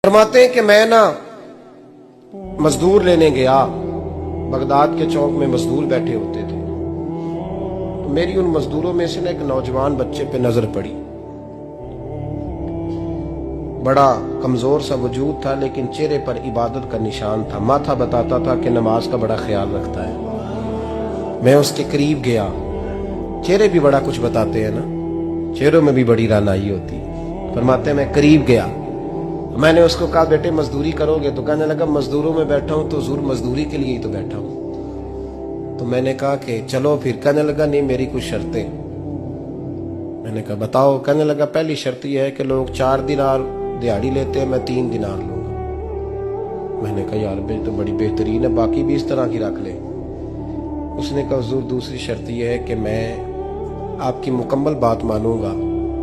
फरमाते हैं कि मैं ना मजदूर लेने गया, बगदाद के चौक में मजदूर बैठे होते थे, तो मेरी उन मजदूरों में से ना एक नौजवान बच्चे पे नजर पड़ी। बड़ा कमजोर सा वजूद था, लेकिन चेहरे पर इबादत का निशान था। माथा बताता था कि नमाज का बड़ा ख्याल रखता है। मैं उसके करीब गया। चेहरे भी बड़ा कुछ बताते हैं ना, चेहरों में भी बड़ी रानाई होती है। फरमाते मैं करीब गया, मैंने उसको कहा बेटे मजदूरी करोगे? तो कहने लगा मजदूरों में बैठा हूं तो हुजूर मजदूरी के लिए ही तो बैठा हूं। तो मैंने कहा कि चलो फिर। कहने लगा नहीं मेरी कुछ शर्तें। मैंने कहा बताओ। कहने लगा पहली शर्त यह है कि लोग 4 दिनार दिहाड़ी लेते हैं, मैं 3 दिनार लूंगा। मैंने कहा यार भाई तो बड़ी बेहतरीन है, बाकी भी इस तरह की रख ले। उसने कहा हुजूर दूसरी शर्त यह है कि मैं आपकी मुकम्मल बात मानूंगा,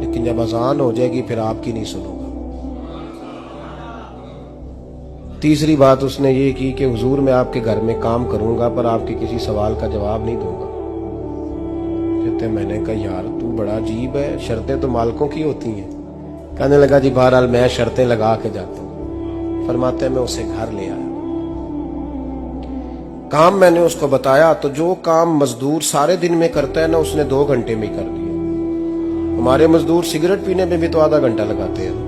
लेकिन जब अजान हो जाएगी फिर आपकी नहीं सुनूंगा। तीसरी बात उसने ये की कि हुजूर मैं आपके घर में काम करूंगा पर आपके किसी सवाल का जवाब नहीं दूंगा। कहते मैंने कहा यार तू बड़ा अजीब है, शर्तें तो मालिकों की होती हैं। कहने लगा जी बहरहाल मैं शर्तें लगा के जाता हूं। फरमाते मैं उसे घर ले आया, काम मैंने उसको बताया, तो जो काम मजदूर सारे दिन में करता है ना उसने 2 घंटे में कर दिया। हमारे मजदूर सिगरेट पीने में भी तो आधा घंटा लगाते हैं,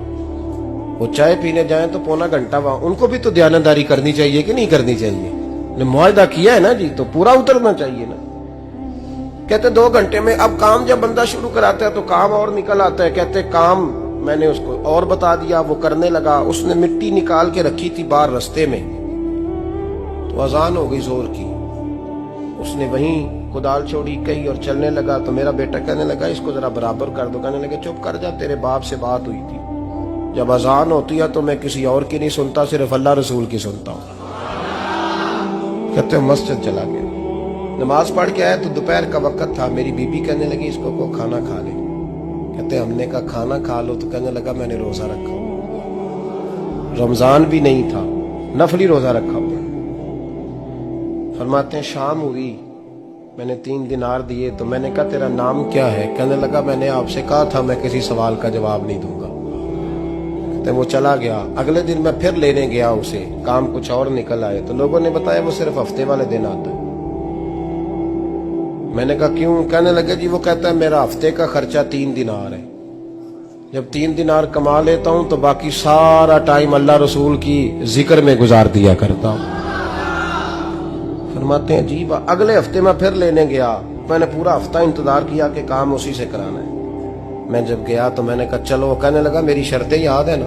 वो चाय पीने जाएं तो पौना घंटा वहां। उनको भी तो दयानतदारी करनी चाहिए कि नहीं करनी चाहिए? ने मुआहदा किया है ना जी, तो पूरा उतरना चाहिए ना। कहते 2 घंटे में। अब काम जब बंदा शुरू कराता है तो काम और निकल आता है। कहते काम मैंने उसको और बता दिया, वो करने लगा। उसने मिट्टी निकाल के रखी थी बाहर रास्ते में, तो अजान हो गई जोर की। उसने वहीं कुदाल छोड़ी कही और चलने लगा। तो मेरा बेटा कहने लगा इसको जरा बराबर कर दो। कहने लगे चुप कर जा, तेरे बाप से बात हुई थी, जब अजान होती है तो मैं किसी और की नहीं सुनता, सिर्फ अल्लाह रसूल की सुनता हूं। कहते मस्जिद चला गया, नमाज पढ़ के आया तो दोपहर का वक्त था। मेरी बीबी कहने लगी इसको को खाना खा ले। कहते हमने कहा खाना खा लो, तो कहने लगा मैंने रोजा रखा हुआ, रमजान भी नहीं था, नफली रोजा रखा हुआ। फरमाते हैं शाम हुई, मैंने 3 दिनार दिए। तो मैंने कहा तेरा नाम क्या है? कहने लगा मैंने आपसे कहा था मैं किसी सवाल का जवाब नहीं दूंगा। वो चला गया। अगले दिन मैं फिर लेने गया उसे, काम कुछ और निकल आए। तो लोगों ने बताया वो सिर्फ हफ्ते वाले दिन आता है। मैंने कहा क्यों? कहने लगे जी वो कहता है मेरा हफ्ते का खर्चा 3 दिनार है, जब 3 दिनार कमा लेता हूं तो बाकी सारा टाइम अल्लाह रसूल की जिक्र में गुजार दिया करता हूं। फरमाते हैं अजीब। अगले हफ्ते मैं फिर लेने गया, मैंने पूरा हफ्ता इंतजार किया कि काम उसी से कराना है। मैं जब गया तो मैंने कहा चलो। कहने लगा मेरी शर्तें याद है ना?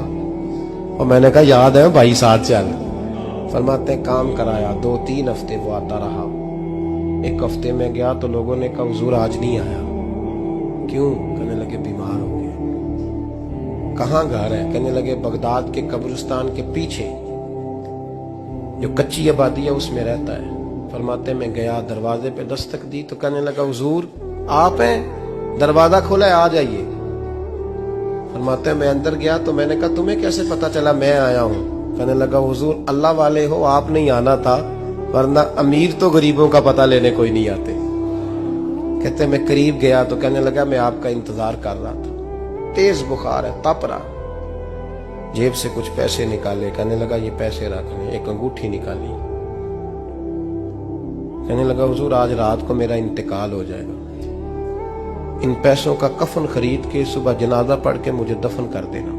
और मैंने कहा याद है भाई साथ चल। फरमाते काम कराया, 2-3 हफ्ते वो आता रहा। एक हफ्ते में गया तो लोगों ने कहा हुजूर आज नहीं आया। क्यों? कहने लगे बीमार हो गए। कहाँ घर है? कहने लगे बगदाद के कब्रिस्तान के पीछे जो कच्ची आबादी है उसमें रहता है। फरमाते मैं गया, दरवाजे पे दस्तक दी तो कहने लगा हुजूर आप हैं? दरवाजा खोला है, आ जाइए। फरमाते मैं अंदर गया तो मैंने कहा तुम्हें कैसे पता चला मैं आया हूं? कहने लगा हुजूर अल्लाह वाले हो, आप नहीं आना था, वरना अमीर तो गरीबों का पता लेने कोई नहीं आते। कहते मैं करीब गया तो कहने लगा मैं आपका इंतजार कर रहा था, तेज बुखार है, तप रहा। जेब से कुछ पैसे निकाले, कहने लगा ये पैसे रख लें। एक अंगूठी निकाली, कहने लगा हुजूर आज रात को मेरा इंतकाल हो जाएगा, इन पैसों का कफन खरीद के सुबह जनाजा पढ़ के मुझे दफन कर देना,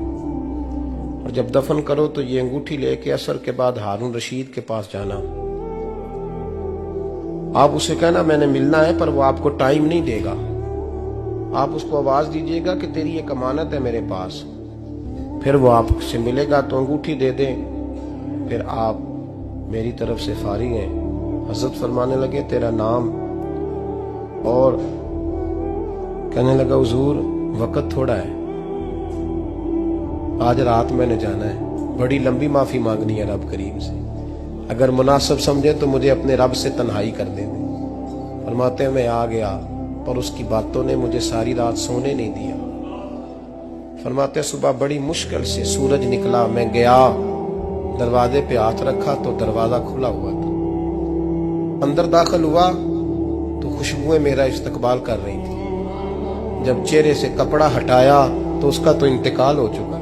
और जब दफन करो तो ये अंगूठी लेके असर के बाद हारून रशीद के पास जाना। आप उसे कहना मैंने मिलना है पर वो आपको टाइम नहीं देगा। आप उसको आवाज दीजिएगा कि तेरी एक अमानत है मेरे पास। फिर वो आपसे मिलेगा तो अंगूठी दे दे, फिर आप मेरी तरफ से फारिग हैं। हजरत फरमाने लगे तेरा नाम? और कहने लगा हुजूर वक्त थोड़ा है, आज रात मैंने जाना है, बड़ी लंबी माफी मांगनी है रब करीम से, अगर मुनासिब समझे तो मुझे अपने रब से तन्हाई कर दे। फरमाते मैं आ गया पर उसकी बातों ने मुझे सारी रात सोने नहीं दिया। फरमाते सुबह बड़ी मुश्किल से सूरज निकला, मैं गया दरवाजे पे हाथ रखा तो दरवाजा खुला हुआ था। अंदर दाखिल हुआ तो खुशबुएं मेरा इस्तकबाल कर रही थी। जब चेहरे से कपड़ा हटाया तो उसका तो इंतकाल हो चुका।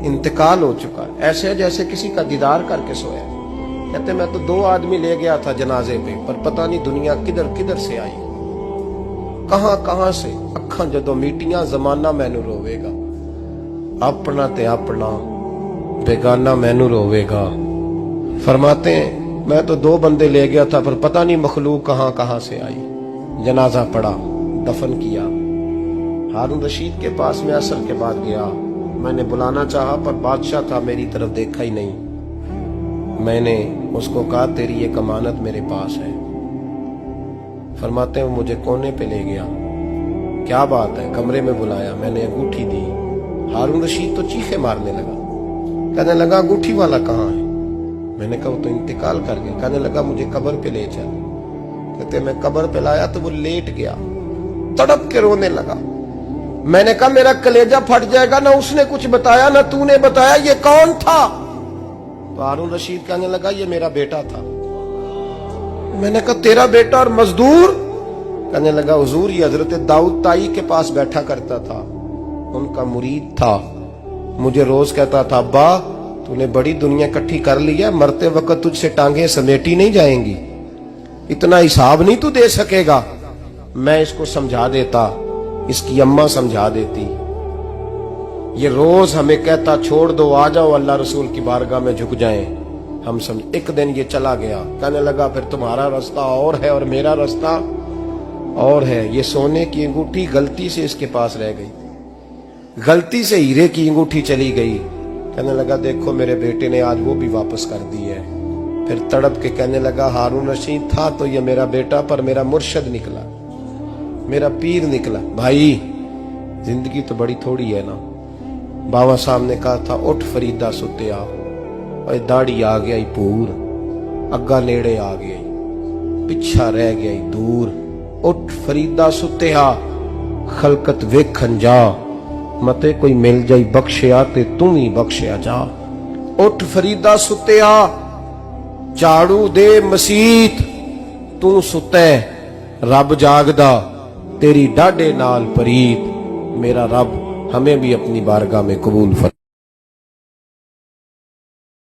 इंतकाल हो चुका है, ऐसे जैसे किसी का दीदार करके सोया। कहते मैं तो 2 आदमी ले गया था जनाजे पे, पर पता नहीं दुनिया किधर किधर से आई, कहां कहां से। अखां जदों मीटियां जमाना मैनू रोवेगा, अपना ते अपना बेगाना मैनू रोवेगा। फरमाते हैं मैं तो 2 बंदे ले गया था, पर पता नहीं मखलूक कहां कहां से आई। जनाजा पड़ा, दफन किया। हारून रशीद के पास में असर के बाद गया, मैंने बुलाना चाहा पर बादशाह था, मेरी तरफ देखा ही नहीं। मैंने उसको कहा तेरी एक अमानत मेरे पास है। फरमाते हैं वो मुझे कोने पे ले गया, क्या बात है, कमरे में बुलाया, मैंने अंगूठी दी। हारून रशीद तो चीखे मारने लगा, कहने लगा अंगूठी वाला कहाँ है? मैंने कहा वो तो इंतकाल कर गया। कहने लगा मुझे कब्र पे ले चल। कहते मैं कब्र पे लाया तो वो लेट गया, तड़प के रोने लगा। मैंने कहा मेरा कलेजा फट जाएगा, ना उसने कुछ बताया ना तूने बताया, ये कौन था? तो हारून रशीद कहने लगा ये मेरा बेटा था। मैंने कहा तेरा बेटा और मजदूर? कहने लगा हुजूर ये हजरत दाऊद ताई के पास बैठा करता था, उनका मुरीद था, मुझे रोज कहता था अब्बा तूने बड़ी दुनिया इकट्ठी कर ली है, मरते वक्त तुझसे टांगे समेटी नहीं जाएंगी, इतना हिसाब नहीं तू दे सकेगा। मैं इसको समझा देता, इसकी अम्मा समझा देती। ये रोज हमें कहता छोड़ दो, आ जाओ अल्लाह रसूल की बारगाह में झुक जाएं। हम समझ। एक दिन ये चला गया, कहने लगा फिर तुम्हारा रास्ता और है और मेरा रास्ता और है। ये सोने की अंगूठी गलती से इसके पास रह गई, गलती से हीरे की अंगूठी चली गई। कहने लगा देखो मेरे बेटे ने आज वो भी वापस कर दी है। फिर तड़प के कहने लगा हारून रशीद था तो ये मेरा बेटा, पर मेरा मुर्शद निकला, मेरा पीर निकला। भाई जिंदगी तो बड़ी थोड़ी है ना। बाबा साहब ने कहा था उठ फरीदा सुत्या, और दाढ़ी आ गया पूर, अग्गा नेड़े आ गया, पिछा रह गया दूर। उठ फरीदा सुत्या खलकत वेखन जा, मते कोई मिल जाई बख्शिया ते तू ही बख्शिया जा। उठ फरीदा सुत्या झाड़ू दे मसीत, तू सुते रब जागदा, तेरी डाडे नाल परीत। मेरा रब हमें भी अपनी बारगाह में कबूल फरमा।